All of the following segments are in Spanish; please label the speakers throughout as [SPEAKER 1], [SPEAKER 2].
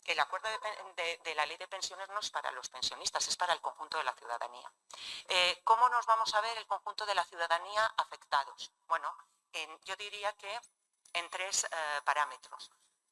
[SPEAKER 1] el acuerdo de la ley de pensiones no es para los pensionistas, es para el conjunto de la ciudadanía. ¿Cómo nos vamos a ver el conjunto de la ciudadanía afectados? Bueno, yo diría que en tres parámetros.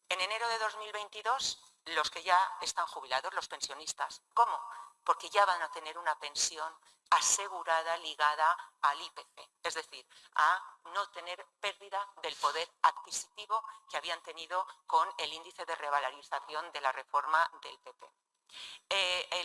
[SPEAKER 1] En enero de 2022, los que ya están jubilados, los pensionistas. ¿Cómo? Porque ya van a tener una pensión asegurada ligada al IPC, es decir, a no tener pérdida del poder adquisitivo que habían tenido con el índice de revalorización de la reforma del PP.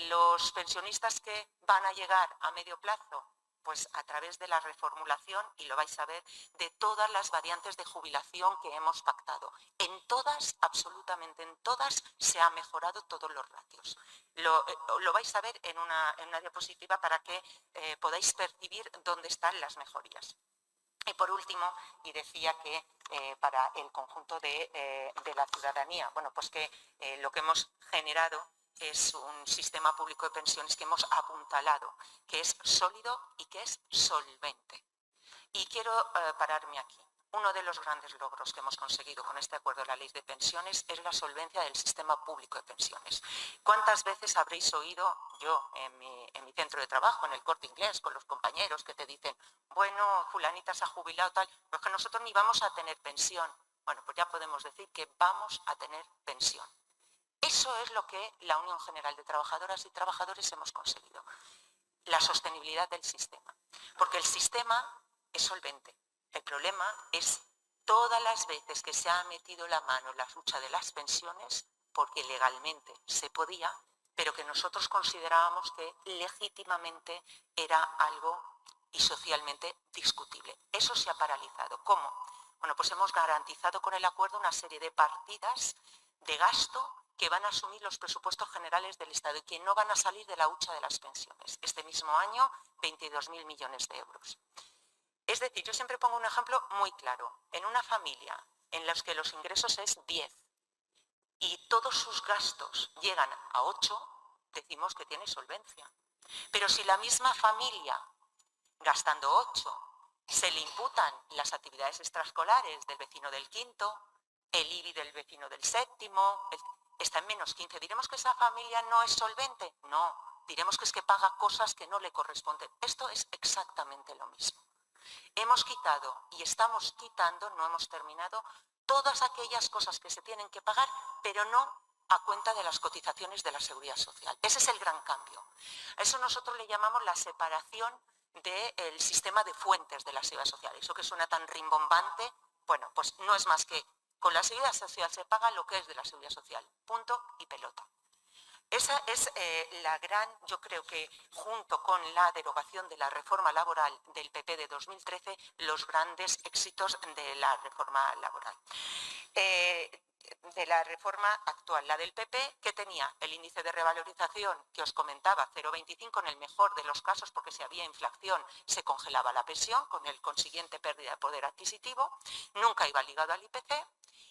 [SPEAKER 1] Los pensionistas que van a llegar a medio plazo, pues a través de la reformulación, y lo vais a ver, de todas las variantes de jubilación que hemos pactado. En todas, absolutamente en todas, se han mejorado todos los ratios. Lo vais a ver en una diapositiva para que podáis percibir dónde están las mejorías. Y por último, y decía que para el conjunto de la ciudadanía, bueno, pues que lo que hemos generado es un sistema público de pensiones que hemos apuntalado, que es sólido y que es solvente. Y quiero pararme aquí. Uno de los grandes logros que hemos conseguido con este acuerdo de la ley de pensiones es la solvencia del sistema público de pensiones. ¿Cuántas veces habréis oído, yo en mi centro de trabajo, en el Corte Inglés, con los compañeros que te dicen, bueno, fulanita se ha jubilado, tal, pues que nosotros ni vamos a tener pensión? Bueno, pues ya podemos decir que vamos a tener pensión. Eso es lo que la Unión General de Trabajadoras y Trabajadores hemos conseguido. La sostenibilidad del sistema. Porque el sistema es solvente. El problema es todas las veces que se ha metido la mano en la lucha de las pensiones, porque legalmente se podía, pero que nosotros considerábamos que legítimamente era algo y socialmente discutible. Eso se ha paralizado. ¿Cómo? Bueno, pues hemos garantizado con el acuerdo una serie de partidas de gasto que van a asumir los presupuestos generales del Estado y que no van a salir de la hucha de las pensiones. Este mismo año, 22.000 millones de euros. Es decir, yo siempre pongo un ejemplo muy claro. En una familia en la que los ingresos es 10 y todos sus gastos llegan a 8, decimos que tiene solvencia. Pero si la misma familia, gastando 8, se le imputan las actividades extraescolares del vecino del quinto, el IBI del vecino del séptimo, está en menos 15. ¿Diremos que esa familia no es solvente? No, diremos que es que paga cosas que no le corresponden. Esto es exactamente lo mismo. Hemos quitado y estamos quitando, no hemos terminado, todas aquellas cosas que se tienen que pagar, pero no a cuenta de las cotizaciones de la Seguridad Social. Ese es el gran cambio. A eso nosotros le llamamos la separación del sistema de fuentes de la Seguridad Social. Eso que suena tan rimbombante, bueno, pues no es más que con la Seguridad Social se paga lo que es de la Seguridad Social, punto y pelota. Esa es la gran, yo creo que junto con la derogación de la reforma laboral del PP de 2013, los grandes éxitos de la reforma laboral. De la reforma actual, la del PP, que tenía el índice de revalorización que os comentaba, 0,25 en el mejor de los casos, porque si había inflación se congelaba la pensión, con el consiguiente pérdida de poder adquisitivo, nunca iba ligado al IPC,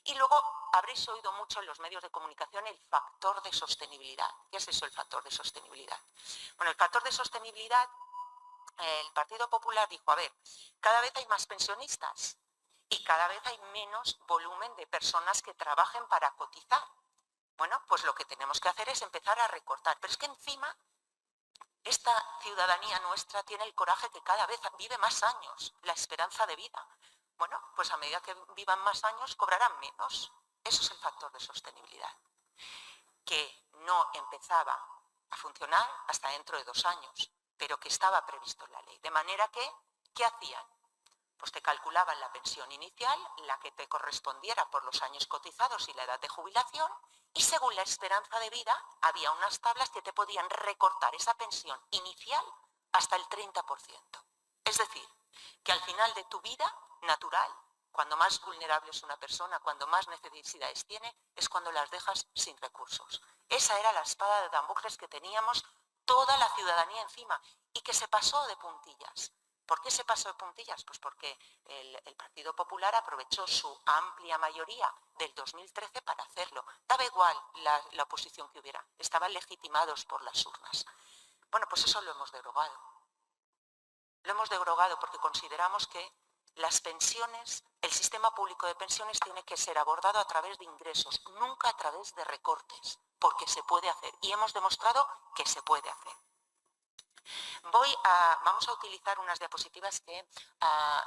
[SPEAKER 1] y luego habréis oído mucho en los medios de comunicación el factor de sostenibilidad. ¿Qué es eso, el factor de sostenibilidad? Bueno, el factor de sostenibilidad, el Partido Popular dijo, a ver, cada vez hay más pensionistas y cada vez hay menos volumen de personas que trabajen para cotizar. Bueno, pues lo que tenemos que hacer es empezar a recortar. Pero es que encima esta ciudadanía nuestra tiene el coraje que cada vez vive más años, la esperanza de vida. Bueno, pues a medida que vivan más años cobrarán menos. Eso es el factor de sostenibilidad, que no empezaba a funcionar hasta dentro de 2 años, pero que estaba previsto en la ley. De manera que, ¿qué hacían? Pues te calculaban la pensión inicial, la que te correspondiera por los años cotizados y la edad de jubilación, y según la esperanza de vida había unas tablas que te podían recortar esa pensión inicial hasta el 30%. Es decir, que al final de tu vida natural, cuando más vulnerable es una persona, cuando más necesidades tiene, es cuando las dejas sin recursos. Esa era la espada de Damocles que teníamos toda la ciudadanía encima y que se pasó de puntillas. ¿Por qué se pasó de puntillas? Pues porque el Partido Popular aprovechó su amplia mayoría del 2013 para hacerlo. Daba igual la oposición que hubiera, estaban legitimados por las urnas. Bueno, pues eso lo hemos derogado. Lo hemos derogado porque consideramos que Las pensiones, el sistema público de pensiones tiene que ser abordado a través de ingresos, nunca a través de recortes, porque se puede hacer y hemos demostrado que se puede hacer. Vamos a utilizar unas diapositivas que ha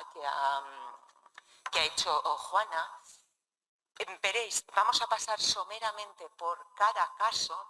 [SPEAKER 1] hecho Juana. Veréis, vamos a pasar someramente por cada caso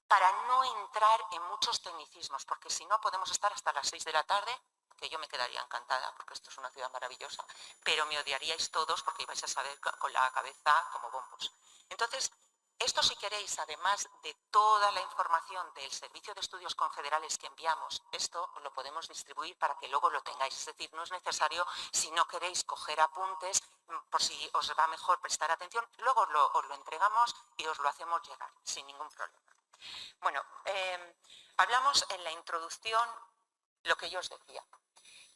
[SPEAKER 1] para no entrar en muchos tecnicismos, porque si no podemos estar hasta las 6 de la tarde, que yo me quedaría encantada, porque esto es una ciudad maravillosa, pero me odiaríais todos porque ibais a saber con la cabeza como bombos. Entonces, esto, si queréis, además de toda la información del Servicio de Estudios Confederales que enviamos, esto lo podemos distribuir para que luego lo tengáis. Es decir, no es necesario, si no queréis coger apuntes, por si os va mejor prestar atención, luego os lo entregamos y os lo hacemos llegar, sin ningún problema. Bueno, hablamos en la introducción lo que yo os decía.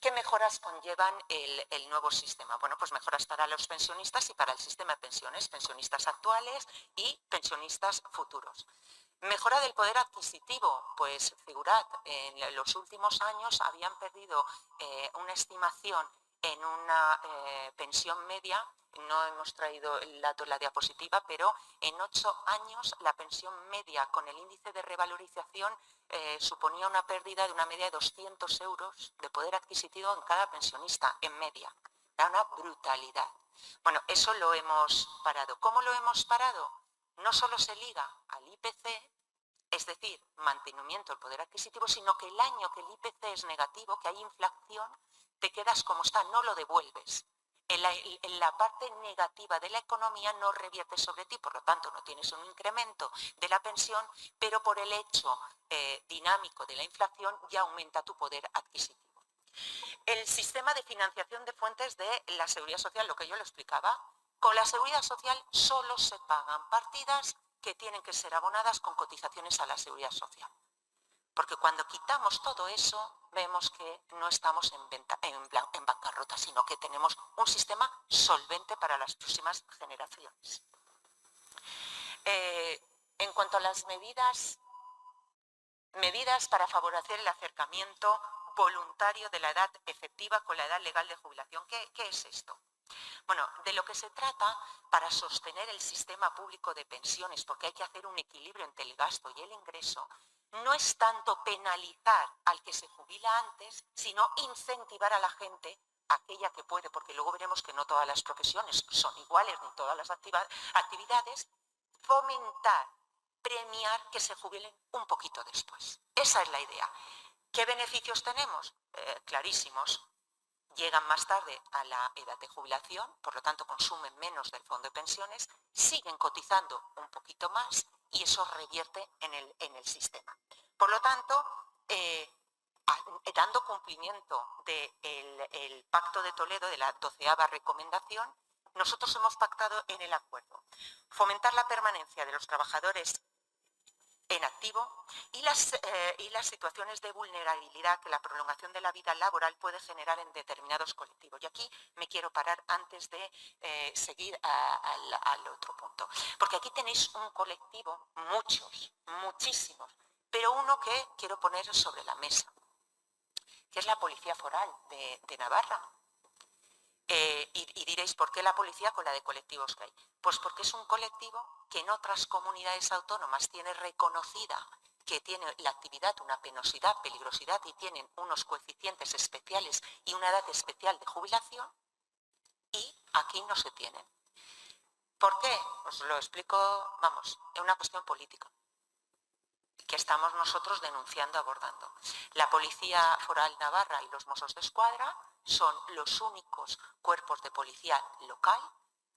[SPEAKER 1] ¿Qué mejoras conllevan el nuevo sistema? Bueno, pues mejoras para los pensionistas y para el sistema de pensiones, pensionistas actuales y pensionistas futuros. Mejora del poder adquisitivo, pues figurad, en los últimos años habían perdido una estimación en una pensión media, no hemos traído el dato en la diapositiva, pero en 8 años la pensión media con el índice de revalorización suponía una pérdida de una media de 200 euros de poder adquisitivo en cada pensionista, en media. Era una brutalidad. Bueno, eso lo hemos parado. ¿Cómo lo hemos parado? No solo se liga al IPC, es decir, mantenimiento del poder adquisitivo, sino que el año que el IPC es negativo, que hay inflación, te quedas como está, no lo devuelves. En la parte negativa de la economía no revierte sobre ti, por lo tanto no tienes un incremento de la pensión, pero por el hecho dinámico de la inflación ya aumenta tu poder adquisitivo. El sistema de financiación de fuentes de la seguridad social, lo que yo le explicaba, con la seguridad social solo se pagan partidas que tienen que ser abonadas con cotizaciones a la seguridad social. Porque cuando quitamos todo eso, vemos que no estamos en bancarrota, sino que tenemos un sistema solvente para las próximas generaciones. En cuanto a las medidas para favorecer el acercamiento voluntario de la edad efectiva con la edad legal de jubilación. ¿Qué es esto? Bueno, de lo que se trata para sostener el sistema público de pensiones, porque hay que hacer un equilibrio entre el gasto y el ingreso, no es tanto penalizar al que se jubila antes, sino incentivar a la gente, aquella que puede, porque luego veremos que no todas las profesiones son iguales, ni todas las actividades, fomentar, premiar que se jubilen un poquito después. Esa es la idea. ¿Qué beneficios tenemos? Clarísimos. Llegan más tarde a la edad de jubilación, por lo tanto consumen menos del fondo de pensiones, siguen cotizando un poquito más y eso revierte en el sistema. Por lo tanto, dando cumplimiento del Pacto de Toledo, de la 12ª recomendación, nosotros hemos pactado en el acuerdo fomentar la permanencia de los trabajadores en activo y las situaciones de vulnerabilidad que la prolongación de la vida laboral puede generar en determinados colectivos. Y aquí me quiero parar antes de seguir al otro punto. Porque aquí tenéis un colectivo, muchos, muchísimos, pero uno que quiero poner sobre la mesa, que es la Policía Foral de Navarra. Y diréis, ¿por qué la policía con la de colectivos que hay? Pues porque es un colectivo que en otras comunidades autónomas tiene reconocida que tiene la actividad una penosidad, peligrosidad y tienen unos coeficientes especiales y una edad especial de jubilación y aquí no se tienen. ¿Por qué? Os lo explico, vamos, es una cuestión política que estamos nosotros denunciando, abordando. La Policía Foral Navarra y los Mossos d'Esquadra son los únicos cuerpos de policía local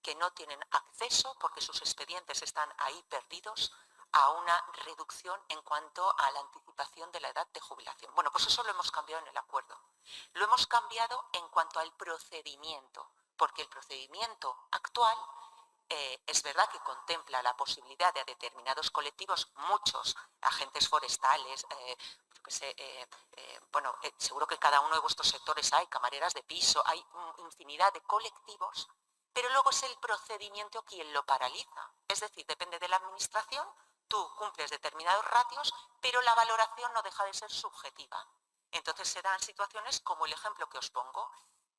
[SPEAKER 1] que no tienen acceso, porque sus expedientes están ahí perdidos, a una reducción en cuanto a la anticipación de la edad de jubilación. Bueno, pues eso lo hemos cambiado en el acuerdo. Lo hemos cambiado en cuanto al procedimiento, porque el procedimiento actual es verdad que contempla la posibilidad de determinados colectivos, muchos agentes forestales, seguro que en cada uno de vuestros sectores hay camareras de piso, hay infinidad de colectivos, pero luego es el procedimiento quien lo paraliza. Es decir, depende de la administración, tú cumples determinados ratios, pero la valoración no deja de ser subjetiva. Entonces se dan situaciones como el ejemplo que os pongo.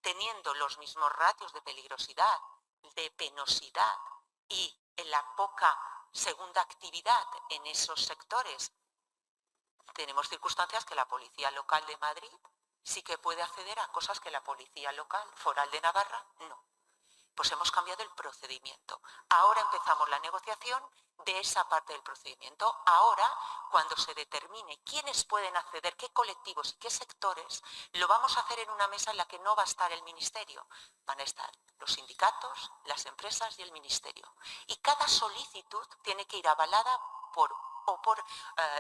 [SPEAKER 1] teniendo los mismos ratios de peligrosidad, de penosidad y en la poca segunda actividad en esos sectores, tenemos circunstancias que la Policía Local de Madrid sí que puede acceder a cosas que la Policía Local Foral de Navarra no. Pues hemos cambiado el procedimiento. Ahora empezamos la negociación de esa parte del procedimiento. Ahora, cuando se determine quiénes pueden acceder, qué colectivos y qué sectores, lo vamos a hacer en una mesa en la que no va a estar el Ministerio. Van a estar los sindicatos, las empresas y el Ministerio. Y cada solicitud tiene que ir avalada por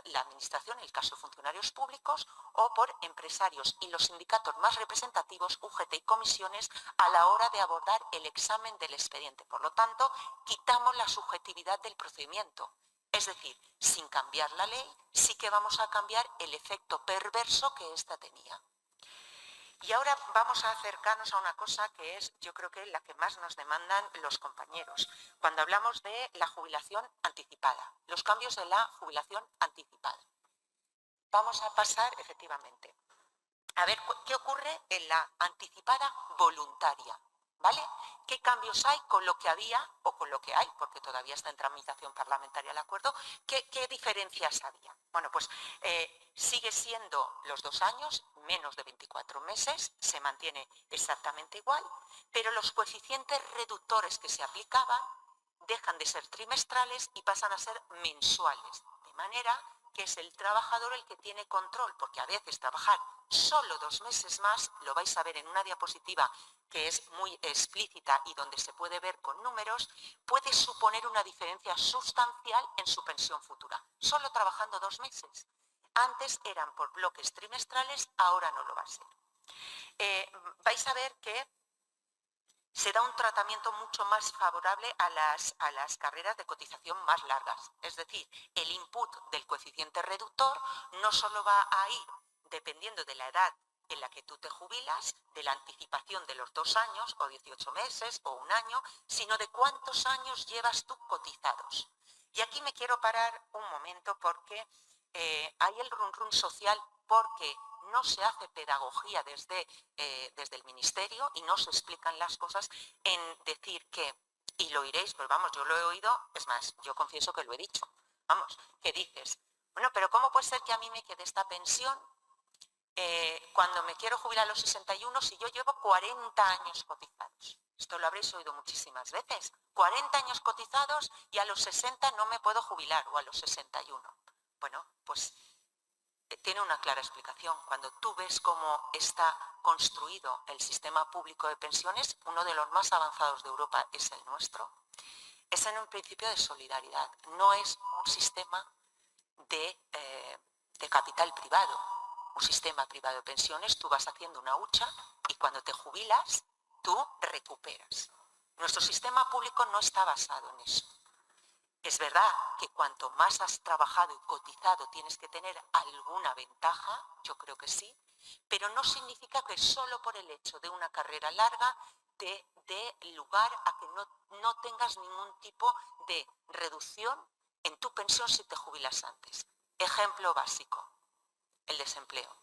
[SPEAKER 1] la Administración, en el caso de funcionarios públicos, o por empresarios y los sindicatos más representativos, UGT y comisiones, a la hora de abordar el examen del expediente. Por lo tanto, quitamos la subjetividad del procedimiento. Es decir, sin cambiar la ley, sí que vamos a cambiar el efecto perverso que ésta tenía. Y ahora vamos a acercarnos a una cosa que es, yo creo que la que más nos demandan los compañeros. Cuando hablamos de la jubilación anticipada, los cambios de la jubilación anticipada. Vamos a pasar, efectivamente, a ver qué ocurre en la anticipada voluntaria, ¿vale? ¿Qué cambios hay con lo que había o con lo que hay? Porque todavía está en tramitación parlamentaria el acuerdo. ¿Qué diferencias había? Bueno, pues sigue siendo los 2 años, menos de 24 meses, se mantiene exactamente igual, pero los coeficientes reductores que se aplicaban dejan de ser trimestrales y pasan a ser mensuales, de manera que es el trabajador el que tiene control, porque a veces trabajar solo 2 meses más, lo vais a ver en una diapositiva que es muy explícita y donde se puede ver con números, puede suponer una diferencia sustancial en su pensión futura, solo trabajando 2 meses. Antes eran por bloques trimestrales, ahora no lo va a ser. Vais a ver que se da un tratamiento mucho más favorable a las carreras de cotización más largas. Es decir, el input del coeficiente reductor no solo va a ir dependiendo de la edad en la que tú te jubilas, de la anticipación de los 2 años o 18 meses o 1 año, sino de cuántos años llevas tú cotizados. Y aquí me quiero parar un momento porque hay el run social porque no se hace pedagogía desde el Ministerio y no se explican las cosas en decir que, y lo oiréis, pues vamos, yo lo he oído, es más, yo confieso que lo he dicho, vamos, que dices, bueno, pero ¿cómo puede ser que a mí me quede esta pensión cuando me quiero jubilar a los 61 si yo llevo 40 años cotizados? Esto lo habréis oído muchísimas veces. 40 años cotizados y a los 60 no me puedo jubilar, o a los 61. Bueno, pues tiene una clara explicación. Cuando tú ves cómo está construido el sistema público de pensiones, uno de los más avanzados de Europa es el nuestro, es en un principio de solidaridad. No es un sistema de capital privado. Un sistema privado de pensiones, tú vas haciendo una hucha y cuando te jubilas, tú recuperas. Nuestro sistema público no está basado en eso. Es verdad que cuanto más has trabajado y cotizado tienes que tener alguna ventaja, yo creo que sí, pero no significa que solo por el hecho de una carrera larga te dé lugar a que no tengas ningún tipo de reducción en tu pensión si te jubilas antes. Ejemplo básico, el desempleo.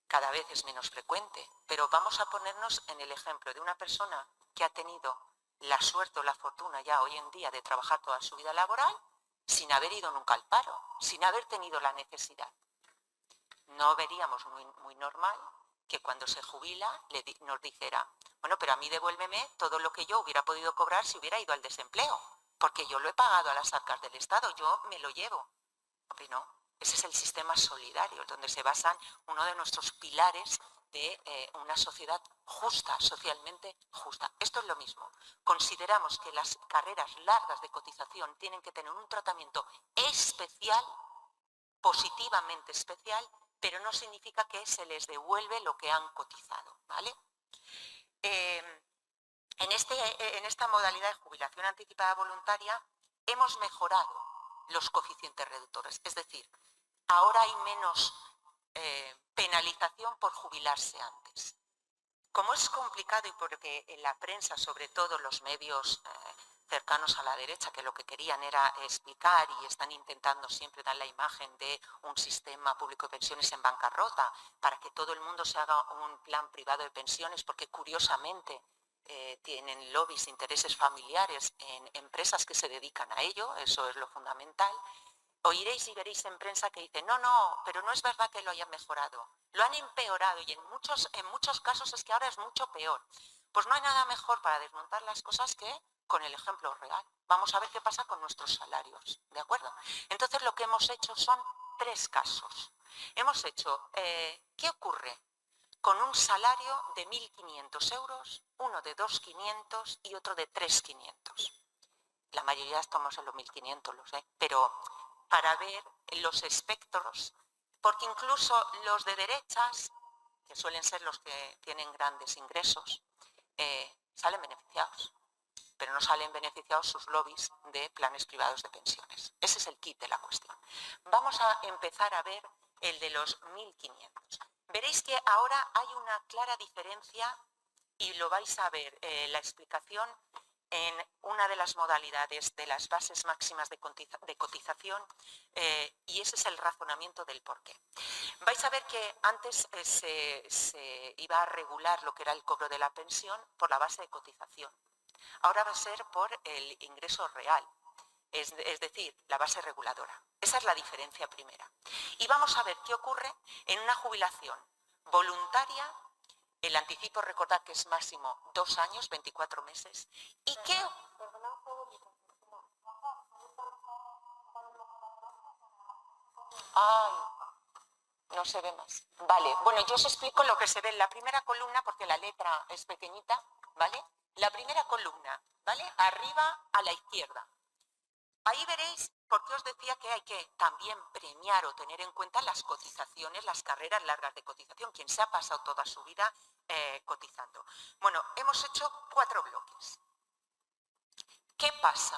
[SPEAKER 1] Cada vez es menos frecuente, pero vamos a ponernos en el ejemplo de una persona que ha tenido la suerte o la fortuna ya hoy en día de trabajar toda su vida laboral sin haber ido nunca al paro, sin haber tenido la necesidad. No veríamos muy normal que cuando se jubila nos dijera, bueno, pero a mí devuélveme todo lo que yo hubiera podido cobrar si hubiera ido al desempleo, porque yo lo he pagado a las arcas del Estado, yo me lo llevo. Hombre, no, ese es el sistema solidario, donde se basan uno de nuestros pilares de una sociedad justa, socialmente justa. Esto es lo mismo. Consideramos que las carreras largas de cotización tienen que tener un tratamiento especial, positivamente especial, pero no significa que se les devuelve lo que han cotizado, ¿vale? En esta modalidad de jubilación anticipada voluntaria hemos mejorado los coeficientes reductores, es decir, ahora hay menos penalización por jubilarse antes. Como es complicado y porque en la prensa, sobre todo los medios cercanos a la derecha, que lo que querían era explicar y están intentando siempre dar la imagen de un sistema público de pensiones en bancarrota para que todo el mundo se haga un plan privado de pensiones, porque curiosamente tienen lobbies, intereses familiares en empresas que se dedican a ello, eso es lo fundamental. Oiréis y veréis en prensa que dicen, no, pero no es verdad que lo hayan mejorado, lo han empeorado y en muchos casos es que ahora es mucho peor. Pues no hay nada mejor para desmontar las cosas que con el ejemplo real. Vamos a ver qué pasa con nuestros salarios, ¿de acuerdo? Entonces lo que hemos hecho son 3 casos. Hemos hecho, ¿qué ocurre con un salario de 1.500 euros, uno de 2.500 y otro de 3.500? La mayoría estamos en los 1.500, lo sé, pero para ver los espectros, porque incluso los de derechas, que suelen ser los que tienen grandes ingresos, salen beneficiados, pero no salen beneficiados sus lobbies de planes privados de pensiones. Ese es el kit de la cuestión. Vamos a empezar a ver el de los 1.500. Veréis que ahora hay una clara diferencia y lo vais a ver la explicación en una de las modalidades de las bases máximas de cotización y ese es el razonamiento del porqué. Vais a ver que antes se iba a regular lo que era el cobro de la pensión por la base de cotización. Ahora va a ser por el ingreso real, es decir, la base reguladora. Esa es la diferencia primera. Y vamos a ver qué ocurre en una jubilación voluntaria. El anticipo, recordad que es máximo 2 años, 24 meses. ¿Y qué? Ay, no se ve más. Vale, bueno, yo os explico lo que se ve en la primera columna porque la letra es pequeñita, ¿vale? La primera columna, ¿vale? Arriba a la izquierda. Ahí veréis por qué os decía que hay que también premiar o tener en cuenta las cotizaciones, las carreras largas de cotización, quien se ha pasado toda su vida cotizando. Bueno, hemos hecho 4 bloques. ¿Qué pasa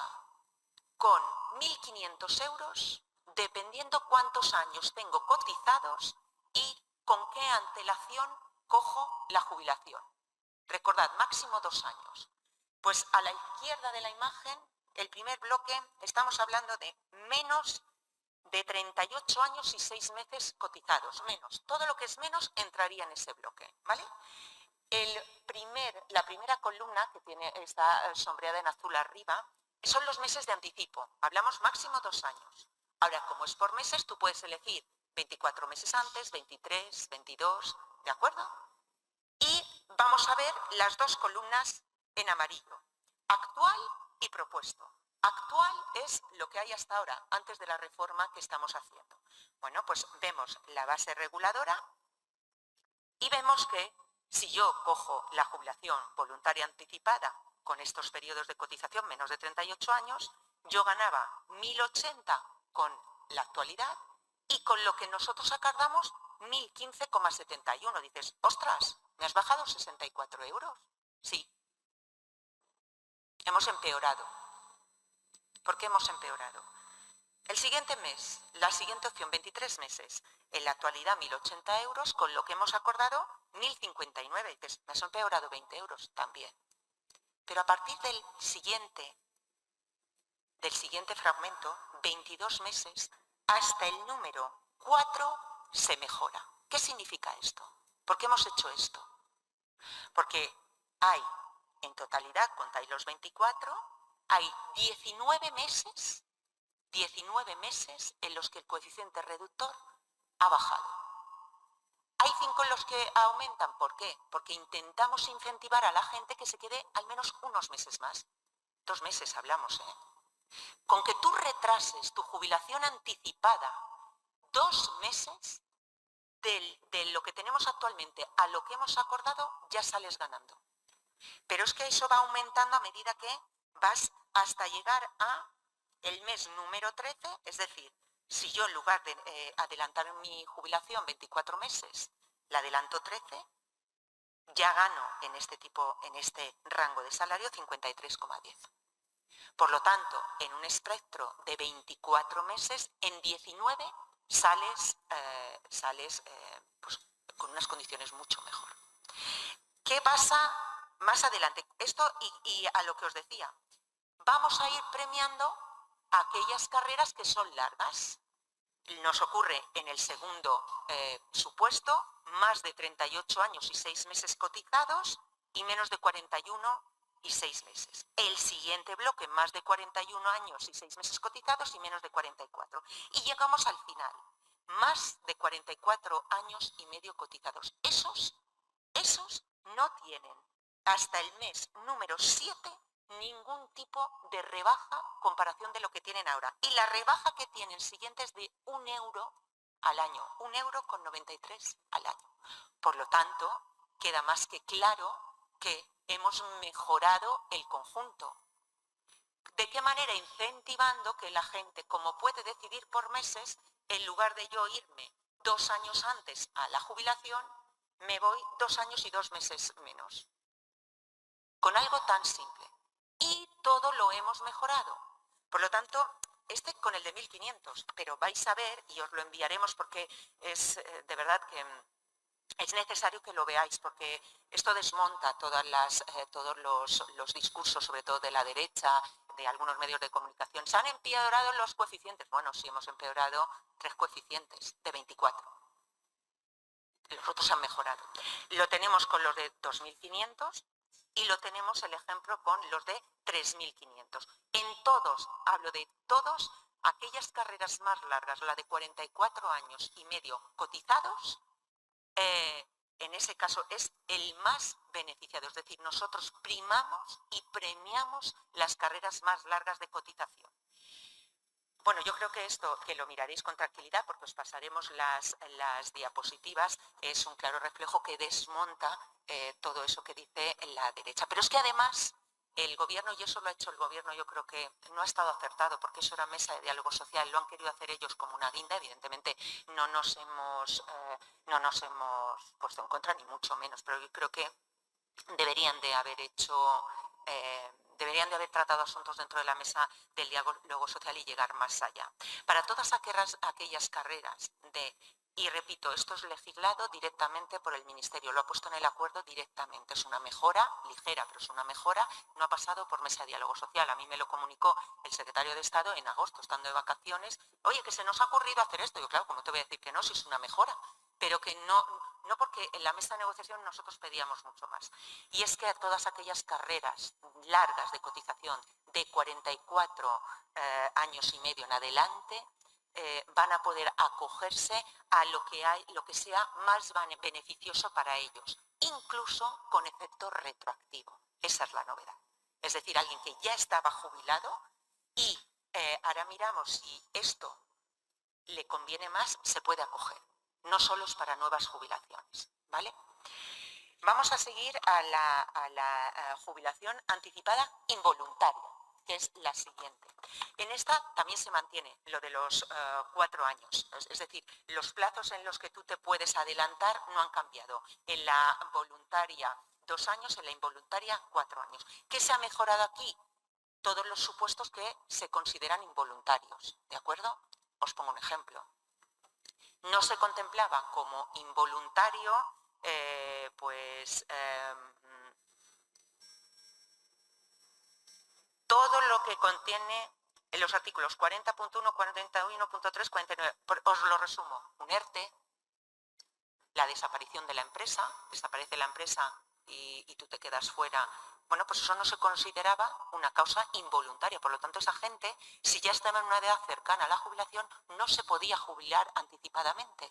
[SPEAKER 1] con 1.500 euros dependiendo cuántos años tengo cotizados y con qué antelación cojo la jubilación? Recordad, máximo 2 años. Pues a la izquierda de la imagen, el primer bloque, estamos hablando de menos de 38 años y 6 meses cotizados, menos. Todo lo que es menos entraría en ese bloque, ¿vale? La primera columna, que está sombreada en azul arriba, son los meses de anticipo. Hablamos máximo 2 años. Ahora, como es por meses, tú puedes elegir 24 meses antes, 23, 22, ¿de acuerdo? Y vamos a ver las 2 columnas en amarillo, actual y propuesto. Actual es lo que hay hasta ahora, antes de la reforma que estamos haciendo. Bueno, pues vemos la base reguladora y vemos que si yo cojo la jubilación voluntaria anticipada con estos periodos de cotización menos de 38 años, yo ganaba 1.080 con la actualidad y con lo que nosotros acordamos 1.015,71. Dices, ostras, ¿me has bajado 64 euros? Sí. Hemos empeorado. ¿Por qué hemos empeorado? El siguiente mes, la siguiente opción, 23 meses. En la actualidad 1.080 euros, con lo que hemos acordado 1.059. Dices, me has empeorado 20 euros también. Pero a partir del siguiente fragmento, 22 meses, hasta el número 4 se mejora. ¿Qué significa esto? ¿Por qué hemos hecho esto? Porque hay, en totalidad, contáis los 24, hay 19 meses en los que el coeficiente reductor ha bajado. Hay 5 en los que aumentan. ¿Por qué? Porque intentamos incentivar a la gente que se quede al menos unos meses más. 2 meses hablamos, ¿eh? Con que tú retrases tu jubilación anticipada 2 meses de lo que tenemos actualmente a lo que hemos acordado, ya sales ganando. Pero es que eso va aumentando a medida que vas hasta llegar a el mes número 13, es decir, si yo en lugar de adelantar mi jubilación 24 meses, la adelanto 13, ya gano en este rango de salario 53,10. Por lo tanto, en un espectro de 24 meses, en 19 sales pues, con unas condiciones mucho mejor. ¿Qué pasa más adelante? Esto y a lo que os decía, vamos a ir premiando aquellas carreras que son largas. Nos ocurre en el segundo supuesto, más de 38 años y 6 meses cotizados y menos de 41 y 6 meses. El siguiente bloque, más de 41 años y 6 meses cotizados y menos de 44. Y llegamos al final, más de 44 años y medio cotizados. Esos no tienen hasta el mes número 7 ningún tipo de rebaja comparación de lo que tienen ahora. Y la rebaja que tienen siguiente es de 1 euro al año, 1,93 € al año. Por lo tanto, queda más que claro que hemos mejorado el conjunto. ¿De qué manera? Incentivando que la gente, como puede decidir por meses, en lugar de yo irme 2 años antes a la jubilación, me voy 2 años y 2 meses menos. Con algo tan simple. Y todo lo hemos mejorado. Por lo tanto, con el de 1.500, pero vais a ver, y os lo enviaremos porque es de verdad que es necesario que lo veáis, porque esto desmonta todos los discursos, sobre todo de la derecha, de algunos medios de comunicación. ¿Se han empeorado los coeficientes? Bueno, sí, hemos empeorado 3 coeficientes de 24. Los otros han mejorado. Lo tenemos con los de 2.500 y lo tenemos, el ejemplo, con los de 3.500. En todos, hablo de todos, aquellas carreras más largas, la de 44 años y medio cotizados, en ese caso es el más beneficiado. Es decir, nosotros primamos y premiamos las carreras más largas de cotización. Bueno, yo creo que esto, que lo miraréis con tranquilidad porque os pasaremos las diapositivas, es un claro reflejo que desmonta todo eso que dice la derecha. Pero es que además el gobierno, y eso lo ha hecho el gobierno, yo creo que no ha estado acertado porque eso era mesa de diálogo social, lo han querido hacer ellos como una guinda, evidentemente no nos hemos puesto en contra ni mucho menos, pero yo creo que deberían de haber tratado asuntos dentro de la mesa del diálogo social y llegar más allá. Para todas aquellas carreras y repito, esto es legislado directamente por el Ministerio, lo ha puesto en el acuerdo directamente, es una mejora ligera, pero es una mejora, no ha pasado por mesa de diálogo social. A mí me lo comunicó el secretario de Estado en agosto, estando de vacaciones, oye, que se nos ha ocurrido hacer esto. Yo, claro, ¿cómo te voy a decir que no, si es una mejora? Pero que no porque en la mesa de negociación nosotros pedíamos mucho más. Y es que a todas aquellas carreras largas de cotización de 44 años y medio en adelante, van a poder acogerse a lo que sea más beneficioso para ellos, incluso con efecto retroactivo. Esa es la novedad. Es decir, alguien que ya estaba jubilado y ahora miramos si esto le conviene más, se puede acoger. No solo es para nuevas jubilaciones, ¿vale? Vamos a seguir a la jubilación anticipada involuntaria, que es la siguiente. En esta también se mantiene lo de los 4 años, es decir, los plazos en los que tú te puedes adelantar no han cambiado. En la voluntaria 2 años, en la involuntaria 4 años. ¿Qué se ha mejorado aquí? Todos los supuestos que se consideran involuntarios, ¿de acuerdo? Os pongo un ejemplo. No se contemplaba como involuntario, todo lo que contiene en los artículos 40.1, 41.3, 49. Os lo resumo. Un ERTE, la desaparición de la empresa, desaparece la empresa y tú te quedas fuera. Bueno, pues eso no se consideraba una causa involuntaria. Por lo tanto, esa gente, si ya estaba en una edad cercana a la jubilación, no se podía jubilar anticipadamente.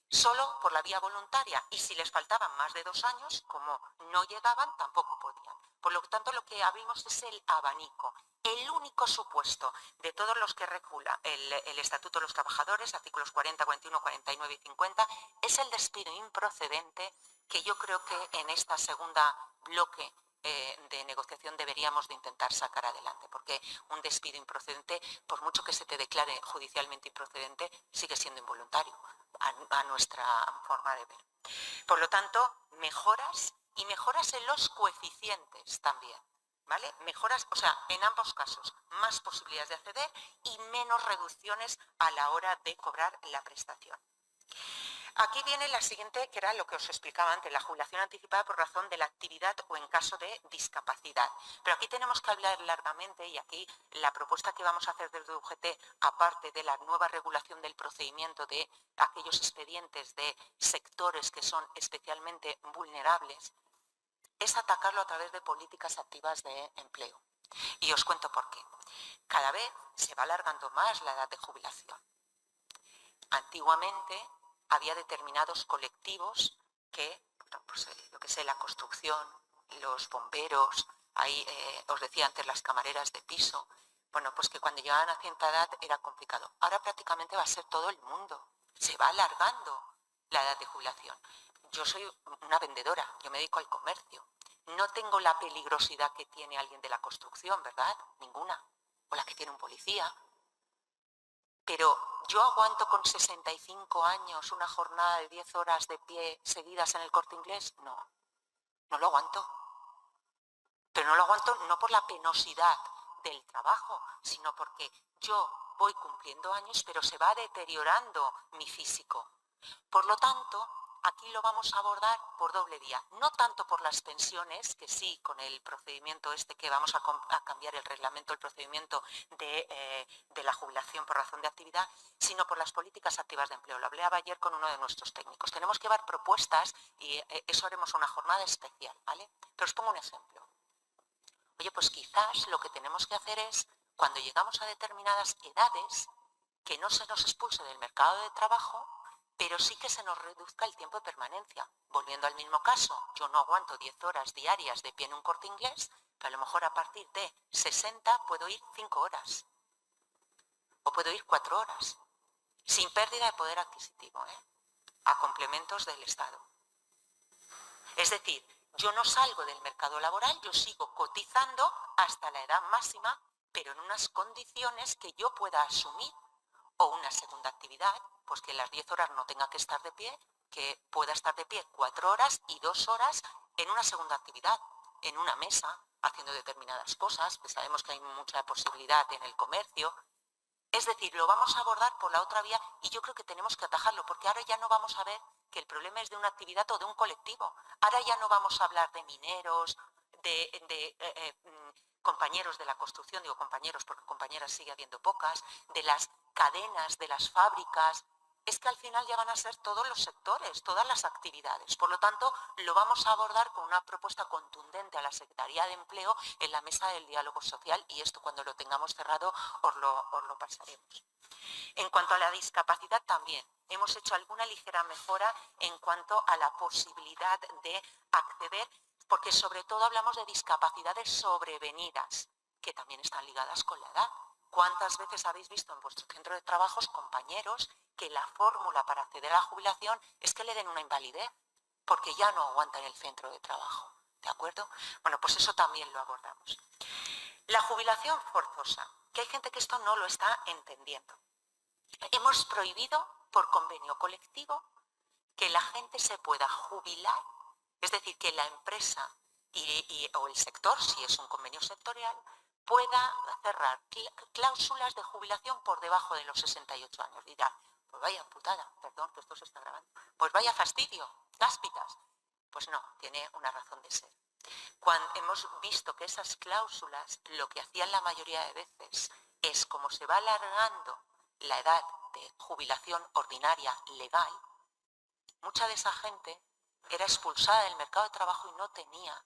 [SPEAKER 1] Solo por la vía voluntaria, y si les faltaban más de 2 años, como no llegaban, tampoco podían. Por lo tanto, lo que abrimos es el abanico. El único supuesto de todos los que regula el Estatuto de los Trabajadores, artículos 40, 41, 49 y 50, es el despido improcedente, que yo creo que en esta segunda bloque de negociación deberíamos de intentar sacar adelante, porque un despido improcedente, por mucho que se te declare judicialmente improcedente, sigue siendo involuntario a nuestra forma de ver. Por lo tanto, mejoras y mejoras en los coeficientes también, ¿vale? Mejoras, o sea, en ambos casos, más posibilidades de acceder y menos reducciones a la hora de cobrar la prestación. Aquí viene la siguiente, que era lo que os explicaba antes, la jubilación anticipada por razón de la actividad o en caso de discapacidad. Pero aquí tenemos que hablar largamente, y aquí la propuesta que vamos a hacer desde UGT, aparte de la nueva regulación del procedimiento de aquellos expedientes de sectores que son especialmente vulnerables, es atacarlo a través de políticas activas de empleo. Y os cuento por qué. Cada vez se va alargando más la edad de jubilación. Antiguamente había determinados colectivos que, pues, yo que sé, la construcción, los bomberos, ahí os decía antes las camareras de piso, bueno, pues que cuando llegaban a cierta edad era complicado. Ahora prácticamente va a ser todo el mundo. Se va alargando la edad de jubilación. Yo soy una vendedora, yo me dedico al comercio. No tengo la peligrosidad que tiene alguien de la construcción, ¿verdad? Ninguna. O la que tiene un policía. Pero yo aguanto con 65 años una jornada de 10 horas de pie seguidas en el Corte Inglés. No, no lo aguanto. Pero no lo aguanto no por la penosidad del trabajo, sino porque yo voy cumpliendo años, pero se va deteriorando mi físico. Por lo tanto, aquí lo vamos a abordar por doble vía. No tanto por las pensiones, que sí, con el procedimiento este que vamos a cambiar el reglamento, el procedimiento de la jubilación por razón de actividad, sino por las políticas activas de empleo. Lo hablaba ayer con uno de nuestros técnicos. Tenemos que dar propuestas y eso haremos una jornada especial, ¿vale? Pero os pongo un ejemplo. Oye, pues quizás lo que tenemos que hacer es, cuando llegamos a determinadas edades, que no se nos expulse del mercado de trabajo, pero sí que se nos reduzca el tiempo de permanencia. Volviendo al mismo caso, yo no aguanto 10 horas diarias de pie en un Corte Inglés, pero a lo mejor a partir de 60 puedo ir 5 horas. O puedo ir 4 horas, sin pérdida de poder adquisitivo, a complementos del Estado. Es decir, yo no salgo del mercado laboral, yo sigo cotizando hasta la edad máxima, pero en unas condiciones que yo pueda asumir. O una segunda actividad, pues que las 10 horas no tenga que estar de pie, que pueda estar de pie 4 horas y 2 horas en una segunda actividad, en una mesa, haciendo determinadas cosas, que sabemos que hay mucha posibilidad en el comercio. Es decir, lo vamos a abordar por la otra vía y yo creo que tenemos que atajarlo, porque ahora ya no vamos a ver que el problema es de una actividad o de un colectivo. Ahora ya no vamos a hablar de mineros, de compañeros de la construcción, digo compañeros porque compañeras sigue habiendo pocas, de las cadenas, de las fábricas. Es que al final ya van a ser todos los sectores, todas las actividades. Por lo tanto, lo vamos a abordar con una propuesta contundente a la Secretaría de Empleo en la mesa del diálogo social, y esto cuando lo tengamos cerrado os lo pasaremos. En cuanto a la discapacidad también, hemos hecho alguna ligera mejora en cuanto a la posibilidad de acceder, porque sobre todo hablamos de discapacidades sobrevenidas, que también están ligadas con la edad. ¿Cuántas veces habéis visto en vuestro centro de trabajos compañeros que la fórmula para acceder a la jubilación es que le den una invalidez, porque ya no aguantan el centro de trabajo? ¿De acuerdo? Bueno, pues eso también lo abordamos. La jubilación forzosa, que hay gente que esto no lo está entendiendo. Hemos prohibido por convenio colectivo que la gente se pueda jubilar, es decir, que la empresa o el sector, si es un convenio sectorial, pueda cerrar cláusulas de jubilación por debajo de los 68 años. Dirá, pues vaya putada, perdón que esto se está grabando, pues vaya fastidio, cáspitas. Pues no, tiene una razón de ser. Cuando hemos visto que esas cláusulas lo que hacían la mayoría de veces es, como se va alargando la edad de jubilación ordinaria legal, mucha de esa gente era expulsada del mercado de trabajo y no tenía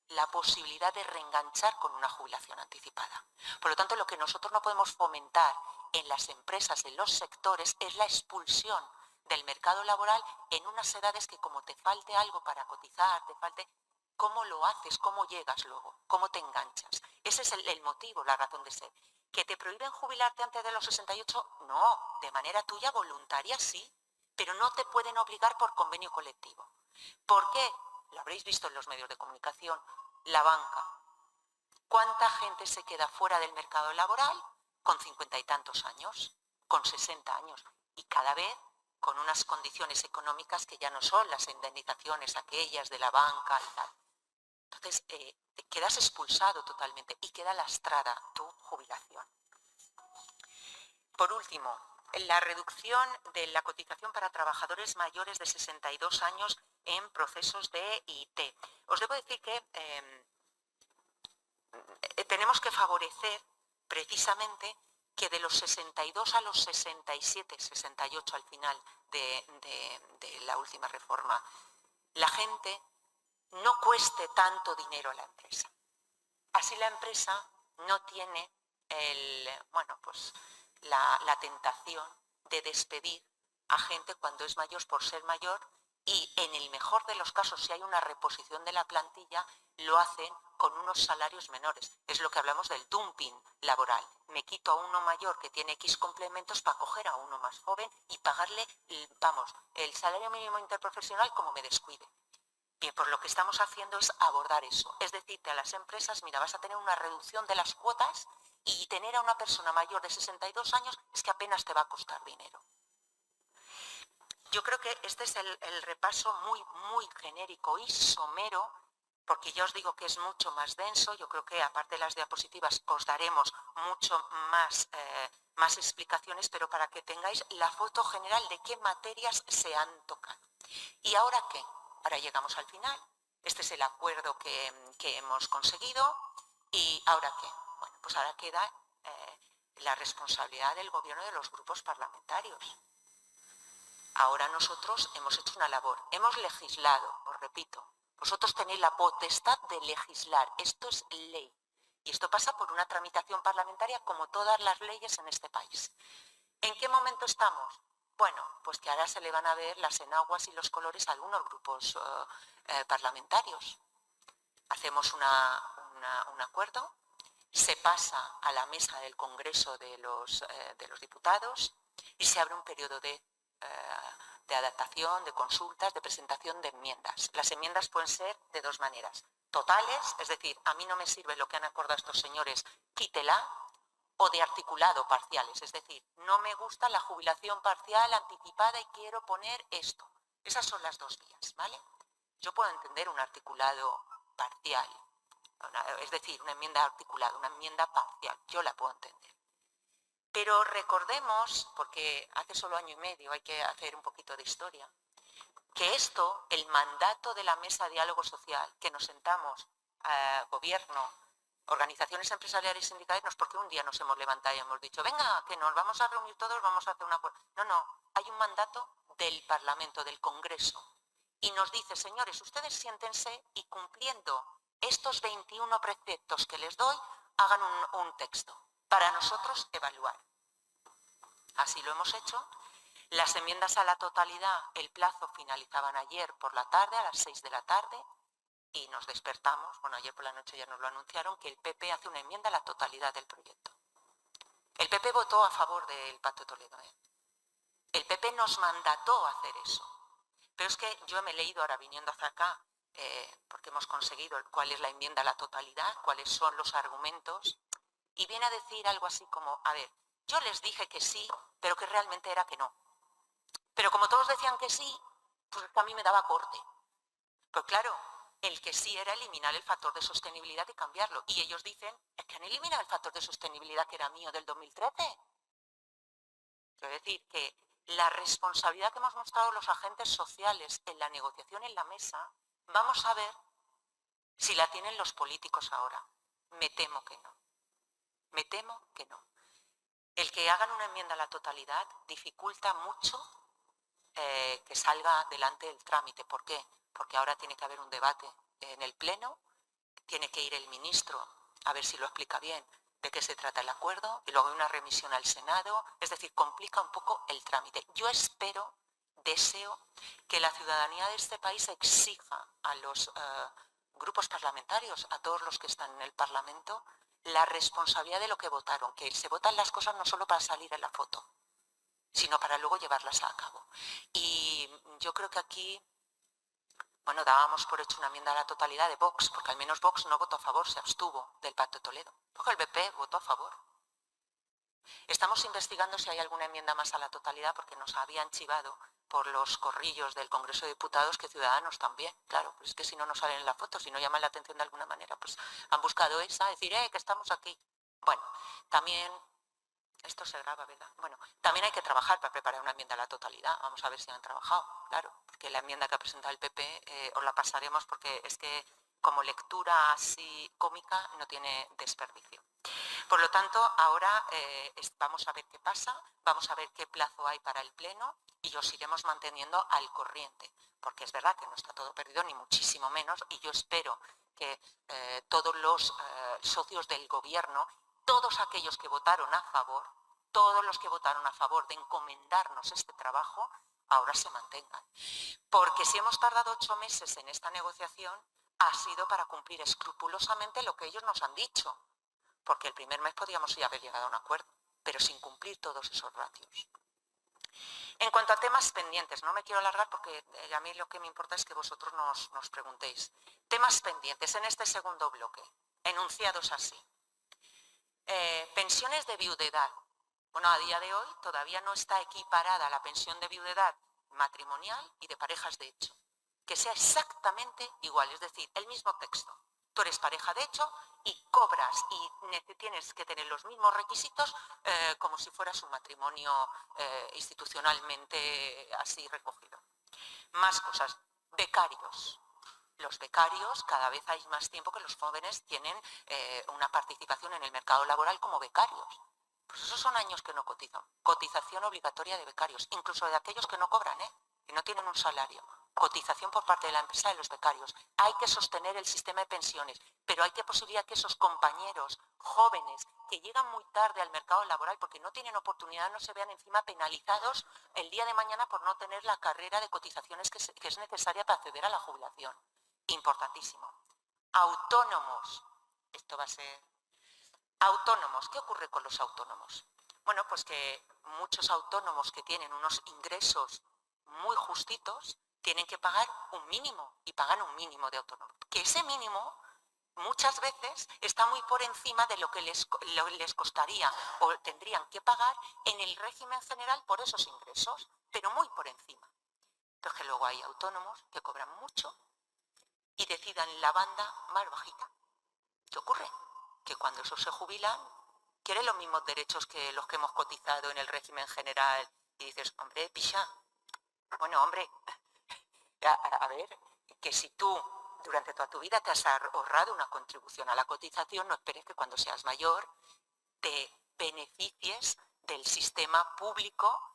[SPEAKER 1] la posibilidad de reenganchar con una jubilación anticipada. Por lo tanto, lo que nosotros no podemos fomentar en las empresas, en los sectores, es la expulsión del mercado laboral en unas edades que, como te falte algo para cotizar, te falte, ¿cómo lo haces? ¿Cómo llegas luego? ¿Cómo te enganchas? Ese es el motivo, la razón de ser. ¿Que te prohíben jubilarte antes de los 68? No, de manera tuya, voluntaria, sí, pero no te pueden obligar por convenio colectivo. ¿Por qué? Lo habréis visto en los medios de comunicación, la banca. ¿Cuánta gente se queda fuera del mercado laboral con 50 y tantos años, con 60 años? Y cada vez con unas condiciones económicas que ya no son las indemnizaciones aquellas de la banca y tal. Entonces, te quedas expulsado totalmente y queda lastrada tu jubilación. Por último, la reducción de la cotización para trabajadores mayores de 62 años en procesos de IT. Os debo decir que tenemos que favorecer precisamente que de los 62 a los 67, 68 al final de la última reforma, la gente no cueste tanto dinero a la empresa. Así la empresa no tiene la tentación de despedir a gente cuando es mayor por ser mayor, y en el mejor de los casos, si hay una reposición de la plantilla, lo hacen con unos salarios menores. Es lo que hablamos del dumping laboral. Me quito a uno mayor que tiene X complementos para coger a uno más joven y pagarle, el salario mínimo interprofesional como me descuide. Bien, pues lo que estamos haciendo es abordar eso. Es decirte a las empresas, mira, vas a tener una reducción de las cuotas, y tener a una persona mayor de 62 años es que apenas te va a costar dinero. Yo creo que este es el repaso muy, muy genérico y somero, porque ya os digo que es mucho más denso. Yo creo que aparte de las diapositivas os daremos mucho más explicaciones, pero para que tengáis la foto general de qué materias se han tocado. ¿Y ahora qué? Ahora llegamos al final. Este es el acuerdo que hemos conseguido. ¿Y ahora qué? Bueno, pues ahora queda la responsabilidad del gobierno y de los grupos parlamentarios. Ahora nosotros hemos hecho una labor, hemos legislado, os repito, vosotros tenéis la potestad de legislar, esto es ley. Y esto pasa por una tramitación parlamentaria como todas las leyes en este país. ¿En qué momento estamos? Bueno, pues que ahora se le van a ver las enaguas y los colores a algunos grupos parlamentarios. Hacemos un acuerdo, se pasa a la mesa del Congreso de los Diputados y se abre un periodo de adaptación, de consultas, de presentación de enmiendas. Las enmiendas pueden ser de dos maneras: totales, es decir, a mí no me sirve lo que han acordado estos señores, quítela, o de articulado, parciales, es decir, no me gusta la jubilación parcial anticipada y quiero poner esto. Esas son las dos vías, ¿vale? Yo puedo entender un articulado parcial, es decir, una enmienda articulada, una enmienda parcial, yo la puedo entender. Pero recordemos, porque hace solo año y medio hay que hacer un poquito de historia, que esto, el mandato de la Mesa de Diálogo Social, que nos sentamos, gobierno, organizaciones empresariales y sindicales, no es porque un día nos hemos levantado y hemos dicho, venga, que nos vamos a reunir todos, vamos a hacer un acuerdo. No, hay un mandato del Parlamento, del Congreso, y nos dice, señores, ustedes siéntense y cumpliendo estos 21 preceptos que les doy, hagan un texto para nosotros evaluar. Así lo hemos hecho. Las enmiendas a la totalidad, el plazo finalizaban ayer por la tarde, a las 6 de la tarde, y nos despertamos, bueno, ayer por la noche ya nos lo anunciaron, que el PP hace una enmienda a la totalidad del proyecto. El PP votó a favor del Pacto de Toledo. El PP nos mandató a hacer eso. Pero es que yo me he leído ahora viniendo hacia acá, porque hemos conseguido cuál es la enmienda a la totalidad, cuáles son los argumentos, y viene a decir algo así como, a ver, yo les dije que sí, pero que realmente era que no. Pero como todos decían que sí, pues a mí me daba corte. Pues claro, el que sí era eliminar el factor de sostenibilidad y cambiarlo. Y ellos dicen, es que han eliminado el factor de sostenibilidad que era mío del 2013. Quiero decir que la responsabilidad que hemos mostrado los agentes sociales en la negociación en la mesa, vamos a ver si la tienen los políticos ahora. Me temo que no. Me temo que no. El que hagan una enmienda a la totalidad dificulta mucho que salga adelante el trámite. ¿Por qué? Porque ahora tiene que haber un debate en el Pleno, tiene que ir el ministro a ver si lo explica bien de qué se trata el acuerdo, y luego hay una remisión al Senado, es decir, complica un poco el trámite. Yo espero, deseo que la ciudadanía de este país exija a los grupos parlamentarios, a todos los que están en el Parlamento, la responsabilidad de lo que votaron, que se votan las cosas no solo para salir en la foto, sino para luego llevarlas a cabo. Y yo creo que aquí, bueno, dábamos por hecho una enmienda a la totalidad de Vox, porque al menos Vox no votó a favor, se abstuvo del Pacto de Toledo. Porque el PP votó a favor. Estamos investigando si hay alguna enmienda más a la totalidad, porque nos habían chivado por los corrillos del Congreso de Diputados que Ciudadanos también. Claro, pues es que si no nos salen en la foto, si no llaman la atención de alguna manera, pues han buscado esa, decir, que estamos aquí. Bueno, también Esto se graba, ¿verdad? Bueno, también hay que trabajar para preparar una enmienda a la totalidad. Vamos a ver si han trabajado, claro, porque la enmienda que ha presentado el PP os la pasaremos porque es que como lectura así cómica no tiene desperdicio. Por lo tanto, ahora vamos a ver qué pasa, vamos a ver qué plazo hay para el Pleno y os iremos manteniendo al corriente, porque es verdad que no está todo perdido, ni muchísimo menos, y yo espero que todos los socios del Gobierno, todos aquellos que votaron a favor, todos los que votaron a favor de encomendarnos este trabajo, ahora se mantengan. Porque si hemos tardado 8 meses en esta negociación, ha sido para cumplir escrupulosamente lo que ellos nos han dicho. Porque el primer mes podíamos ya haber llegado a un acuerdo, pero sin cumplir todos esos ratios. En cuanto a temas pendientes, no me quiero alargar porque a mí lo que me importa es que vosotros nos preguntéis. Temas pendientes en este segundo bloque, enunciados así. Pensiones de viudedad. Bueno, a día de hoy todavía no está equiparada la pensión de viudedad matrimonial y de parejas de hecho. Que sea exactamente igual, es decir, el mismo texto. Tú eres pareja de hecho y cobras y tienes que tener los mismos requisitos como si fueras un matrimonio institucionalmente así recogido. Más cosas. Becarios. Los becarios, cada vez hay más tiempo que los jóvenes tienen una participación en el mercado laboral como becarios. Pues esos son años que no cotizan. Cotización obligatoria de becarios, incluso de aquellos que no cobran, que no tienen un salario. Cotización por parte de la empresa de los becarios. Hay que sostener el sistema de pensiones, pero hay que posibilitar que esos compañeros jóvenes que llegan muy tarde al mercado laboral porque no tienen oportunidad no se vean encima penalizados el día de mañana por no tener la carrera de cotizaciones que es necesaria para acceder a la jubilación. Importantísimo. Autónomos. Esto va a ser... Autónomos. ¿Qué ocurre con los autónomos? Bueno, pues que muchos autónomos que tienen unos ingresos muy justitos tienen que pagar un mínimo y pagan un mínimo de autónomo. Que ese mínimo muchas veces está muy por encima de lo que les costaría o tendrían que pagar en el régimen general por esos ingresos, pero muy por encima. Pero que luego hay autónomos que cobran mucho y decidan la banda más bajita. ¿Qué ocurre? Que cuando esos se jubilan, quieren los mismos derechos que los que hemos cotizado en el régimen general. Y dices, hombre, picha, bueno, hombre, a ver, que si tú durante toda tu vida te has ahorrado una contribución a la cotización, no esperes que cuando seas mayor te beneficies del sistema público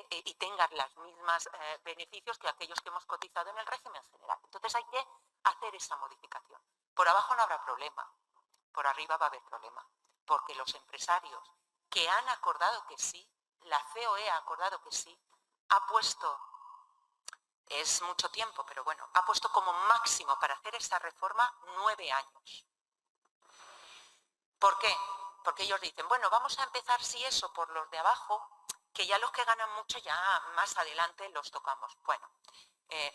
[SPEAKER 1] y tengas los mismos beneficios que aquellos que hemos cotizado en el régimen general. Entonces hay que hacer esa modificación. Por abajo no habrá problema, por arriba va a haber problema, porque los empresarios que han acordado que sí, la COE ha acordado que sí, ha puesto, es mucho tiempo, pero bueno, ha puesto como máximo para hacer esa reforma 9 años. ¿Por qué? Porque ellos dicen, bueno, vamos a empezar si eso por los de abajo, que ya los que ganan mucho ya más adelante los tocamos. Bueno,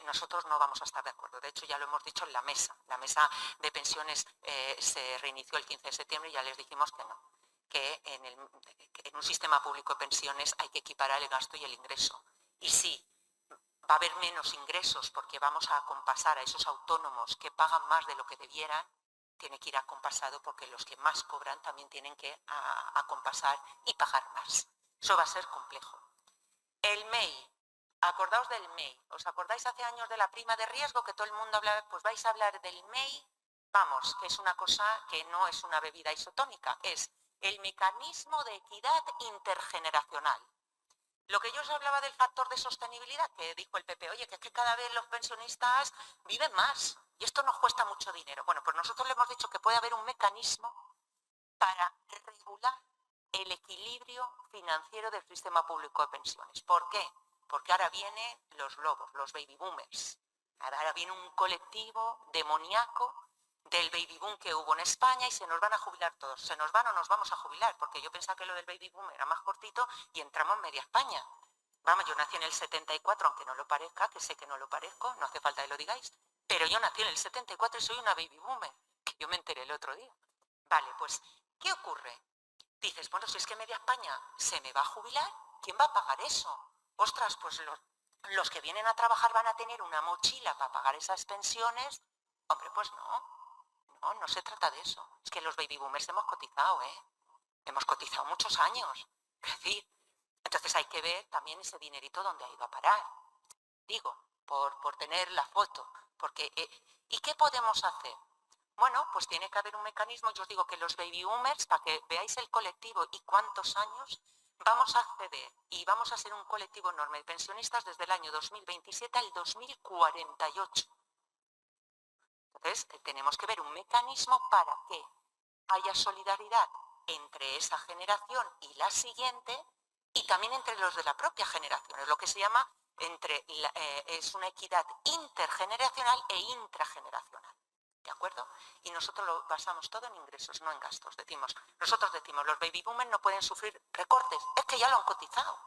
[SPEAKER 1] nosotros no vamos a estar de acuerdo. De hecho, ya lo hemos dicho en la mesa. La mesa de pensiones se reinició el 15 de septiembre y ya les dijimos que no. Que en un sistema público de pensiones hay que equiparar el gasto y el ingreso. Y sí, va a haber menos ingresos porque vamos a acompasar a esos autónomos que pagan más de lo que debieran, tiene que ir acompasado porque los que más cobran también tienen que acompasar y pagar más. Eso va a ser complejo. El MEI. Acordaos del MEI. ¿Os acordáis hace años de la prima de riesgo que todo el mundo hablaba? Pues vais a hablar del MEI. Vamos, que es una cosa que no es una bebida isotónica, es el mecanismo de equidad intergeneracional. Lo que yo os hablaba del factor de sostenibilidad, que dijo el PP, oye, que es que cada vez los pensionistas viven más y esto nos cuesta mucho dinero. Bueno, pues nosotros le hemos dicho que puede haber un mecanismo para regular el equilibrio financiero del sistema público de pensiones. ¿Por qué? Porque ahora vienen los lobos, los baby boomers. Ahora viene un colectivo demoníaco del baby boom que hubo en España y se nos van a jubilar todos. ¿Se nos van o nos vamos a jubilar? Porque yo pensaba que lo del baby boom era más cortito y entramos media España. Vamos, yo nací en el 74, aunque no lo parezca, que sé que no lo parezco, no hace falta que lo digáis, pero yo nací en el 74 y soy una baby boomer, que yo me enteré el otro día. Vale, pues, ¿qué ocurre? Dices, bueno, si es que media España se me va a jubilar, ¿quién va a pagar eso? Ostras, pues los que vienen a trabajar van a tener una mochila para pagar esas pensiones. Hombre, pues no se trata de eso. Es que los baby boomers hemos cotizado, hemos cotizado muchos años. Es decir, entonces hay que ver también ese dinerito dónde ha ido a parar. Digo, por tener la foto. Porque, ¿y qué podemos hacer? Bueno, pues tiene que haber un mecanismo. Yo os digo que los baby boomers, para que veáis el colectivo y cuántos años, vamos a acceder y vamos a ser un colectivo enorme de pensionistas desde el año 2027 al 2048. Entonces, tenemos que ver un mecanismo para que haya solidaridad entre esa generación y la siguiente y también entre los de la propia generación. Es lo que se llama es una equidad intergeneracional e intrageneracional. ¿De acuerdo? Y nosotros lo basamos todo en ingresos, no en gastos. Nosotros decimos, los baby boomers no pueden sufrir recortes, es que ya lo han cotizado.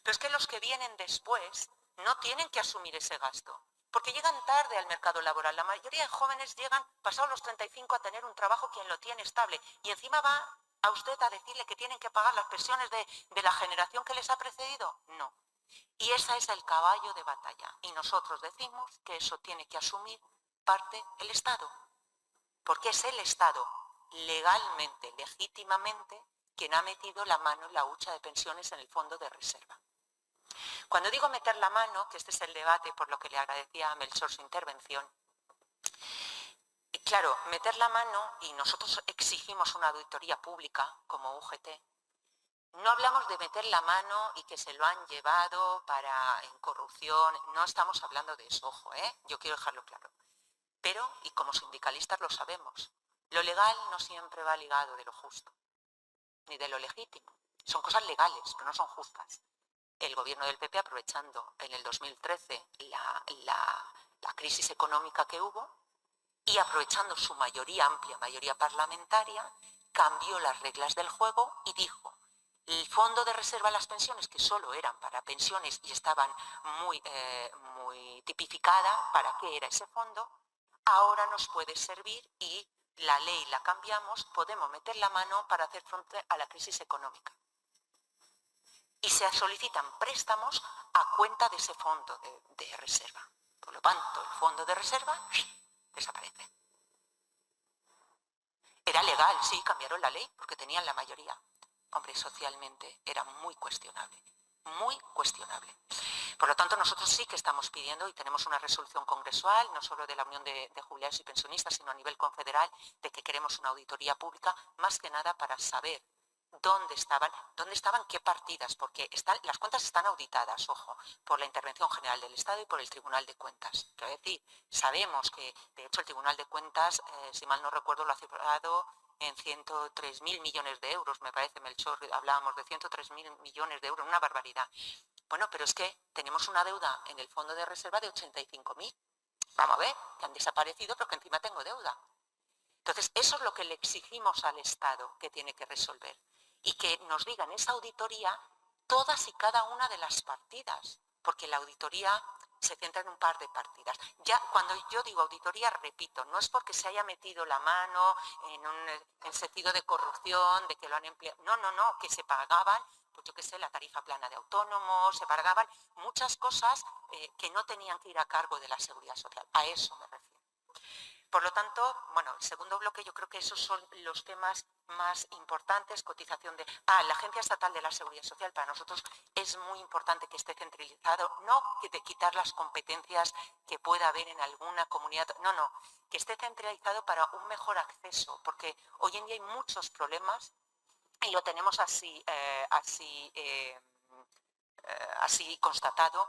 [SPEAKER 1] Pero es que los que vienen después no tienen que asumir ese gasto, porque llegan tarde al mercado laboral. La mayoría de jóvenes llegan pasados los 35 a tener un trabajo quien lo tiene estable y encima va a usted a decirle que tienen que pagar las pensiones de la generación que les ha precedido. No. Y ese es el caballo de batalla. Y nosotros decimos que eso tiene que asumir parte el Estado, porque es el Estado legalmente, legítimamente, quien ha metido la mano en la hucha de pensiones en el fondo de reserva. Cuando digo meter la mano, que este es el debate por lo que le agradecía a Melchor su intervención, claro, meter la mano, y nosotros exigimos una auditoría pública como UGT, no hablamos de meter la mano y que se lo han llevado en corrupción, no estamos hablando de eso, ojo, yo quiero dejarlo claro. Pero, y como sindicalistas lo sabemos, lo legal no siempre va ligado de lo justo, ni de lo legítimo. Son cosas legales, pero no son justas. El gobierno del PP, aprovechando en el 2013 la crisis económica que hubo y aprovechando su amplia mayoría parlamentaria, cambió las reglas del juego y dijo: el fondo de reserva de las pensiones, que solo eran para pensiones y estaban muy tipificada para qué era ese fondo, ahora nos puede servir y la ley la cambiamos, podemos meter la mano para hacer frente a la crisis económica. Y se solicitan préstamos a cuenta de ese fondo de reserva. Por lo tanto, el fondo de reserva desaparece. Era legal, sí, cambiaron la ley porque tenían la mayoría. Hombre, socialmente era muy cuestionable. Muy cuestionable. Por lo tanto, nosotros sí que estamos pidiendo, y tenemos una resolución congresual, no solo de la Unión de Jubilados y Pensionistas, sino a nivel confederal, de que queremos una auditoría pública, más que nada para saber dónde estaban, qué partidas, porque las cuentas están auditadas, ojo, por la Intervención General del Estado y por el Tribunal de Cuentas. Quiero decir, sabemos que, de hecho, el Tribunal de Cuentas, si mal no recuerdo, lo ha cifrado en 103.000 millones de euros, me parece, Melchor, hablábamos de 103.000 millones de euros, una barbaridad. Bueno, pero es que tenemos una deuda en el fondo de reserva de 85.000. Vamos a ver, que han desaparecido, pero que encima tengo deuda. Entonces, eso es lo que le exigimos al Estado que tiene que resolver. Y que nos digan esa auditoría todas y cada una de las partidas, porque la auditoría se centra en un par de partidas. Ya cuando yo digo auditoría, repito, no es porque se haya metido la mano en sentido de corrupción, de que lo han empleado. No, que se pagaban, pues yo qué sé, la tarifa plana de autónomos, se pagaban muchas cosas que no tenían que ir a cargo de la Seguridad Social. A eso me refiero. Por lo tanto, bueno, el segundo bloque, yo creo que esos son los temas más importantes. Cotización de... la Agencia Estatal de la Seguridad Social, para nosotros es muy importante que esté centralizado, no de quitar las competencias que pueda haber en alguna comunidad, no, que esté centralizado para un mejor acceso, porque hoy en día hay muchos problemas y lo tenemos así constatado,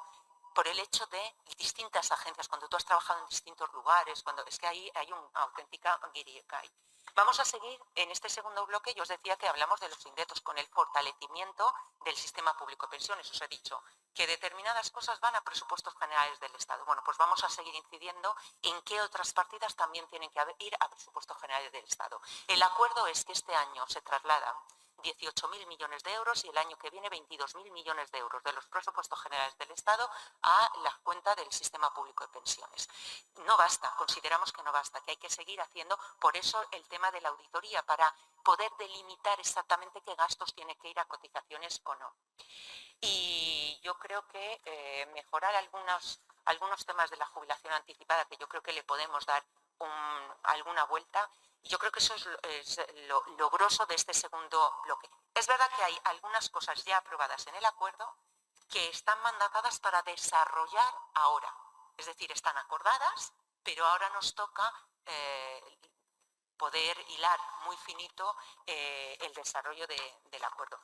[SPEAKER 1] por el hecho de distintas agencias, cuando tú has trabajado en distintos lugares, es que ahí hay una auténtica guirigay. Vamos a seguir en este segundo bloque. Yo os decía que hablamos de los ingresos con el fortalecimiento del sistema público de pensiones. Os he dicho que determinadas cosas van a presupuestos generales del Estado. Bueno, pues vamos a seguir incidiendo en qué otras partidas también tienen que ir a presupuestos generales del Estado. El acuerdo es que este año se trasladan 18.000 millones de euros y el año que viene 22.000 millones de euros de los presupuestos generales del Estado a la cuenta del sistema público de pensiones. No basta, consideramos que no basta, que hay que seguir haciendo, por eso el tema de la auditoría, para poder delimitar exactamente qué gastos tiene que ir a cotizaciones o no. Y yo creo que mejorar algunos temas de la jubilación anticipada, que yo creo que le podemos dar alguna vuelta. Yo creo que eso es lo grosso de este segundo bloque. Es verdad que hay algunas cosas ya aprobadas en el acuerdo que están mandatadas para desarrollar ahora. Es decir, están acordadas, pero ahora nos toca poder hilar muy finito el desarrollo del acuerdo.